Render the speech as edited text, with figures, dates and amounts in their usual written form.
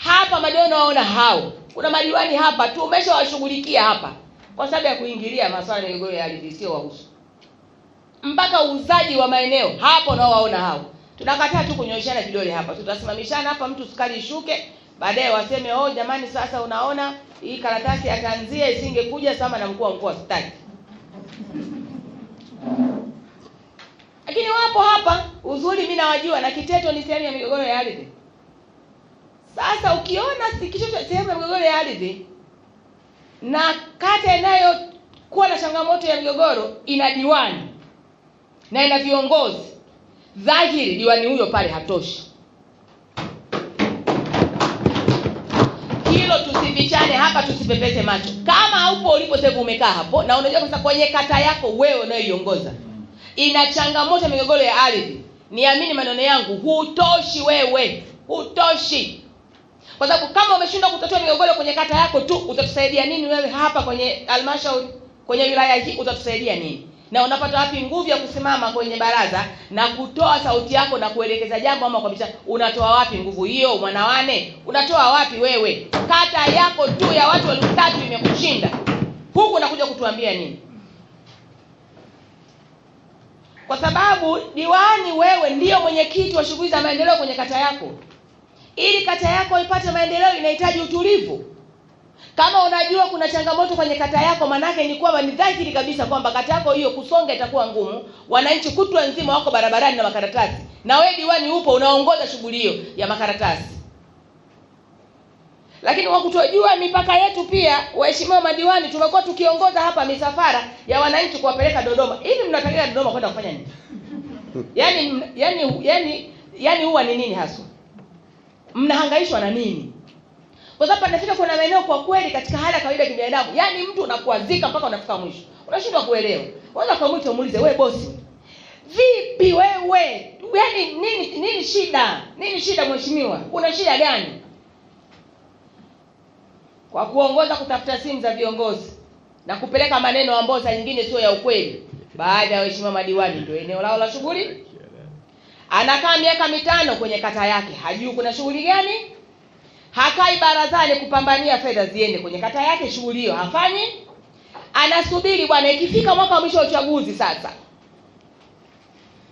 hapa madiwani waona hao. Kuna madiwani hapa tumeshawashughulikia hapa kwa sababu ya kuingilia masuala ya migogoro ya ardhi sio wahusu. Mpaka uuzaji wa maeneo hapo nao waona hao. Tunakataa tu kunyoshana vidole hapa. Tutasimamishana hapa mtu sukari ishuke, baadaye waseme oh jamani sasa unaona hii karatasi ya tanzia isingekuja sama na mkuu wa mkoa staki. Lakini wapo hapa, uzuri mimi nawajua, na Kiteto ni sehemu ya migogoro ya ardhi. Sasa ukiona sehemu ya migogoro ya ardhi na kata inayokuwa na changamoto ya migogoro ina diwani na ina viongozi, dhahiri diwani huyo pale hatoshi. Hilo tusifichane hapa, tusipepese macho. Kama haupo ulipo sasa umekaa hapo na unajua sasa kwenye kata yako wewe unayoiongoza ina changamoto ya migogoro ya ardhi, niamini maneno yangu, hutoshi wewe, hutoshi. Kwa sababu kama umeshindwa kutatua migogoro kwenye kata yako tu, utatusaidia nini wewe hapa kwenye halmashauri, kwenye wilaya hii utatusaidia nini? Na unapata wapi nguvu ya kusimama kwenye baraza na kutoa sauti yako na kuelekeza jambo ama kwa biashara? Unatoa wapi nguvu hiyo mwanawane? Unatoa wapi wewe? Kata yako tu ya watu 3,000 imekushinda. Huku unakuja kutuambia nini? Kwa sababu diwani wewe ndiyo mwenyekiti wa shughuli za maendeleo kwenye kata yako. Ili kata yako ipate maendeleo inahitaji utulivu. Kama unajua kuna changamoto kwenye kata yako, manake ni kwamba ni dhahiri kabisa kwamba kata yako hiyo kusonga itakuwa ngumu. Wananchi kutwa nzima wako barabarani na makaratasi, na wewe diwani upo unaongoza shughuli hiyo ya makaratasi. Lakini kwa kutojua mipaka yetu pia, waheshimiwa madiwani, tumekuwa tukiongoza hapa misafara ya wananchi kuwapeleka Dodoma. Hivi mnatakia Dodoma kwenda kufanya nini? Yaani huwa ni nini haswa? Mnahangaishwa na nini? Kwa sababu panafika kuna maeneo kwa kweli katika hali ya kawaida kibinadamu, yaani mtu unakuazika mpaka unafika mwisho. Unashindwa kuelewa. Unaweza kumwita umuulize, wewe bosi, vipi wewe? Yaani nini shida? Nini shida mheshimiwa? Una shida gani? Kwa kuongoza kutafuta simu za viongozi na kupeleka maneno ambayo saa nyingine sio ya ukweli, baada ya waheshimiwa madiwani ndio eneo lao la shughuli. Anakaa miaka 5 kwenye kata yake, hajui kuna shughuli gani. Hakai barazani kupambania fedha ziende kwenye kata yake, shughuli hiyo hafanyi. Anasubiri bwana ikifika mwaka wa mwisho wa uchaguzi sasa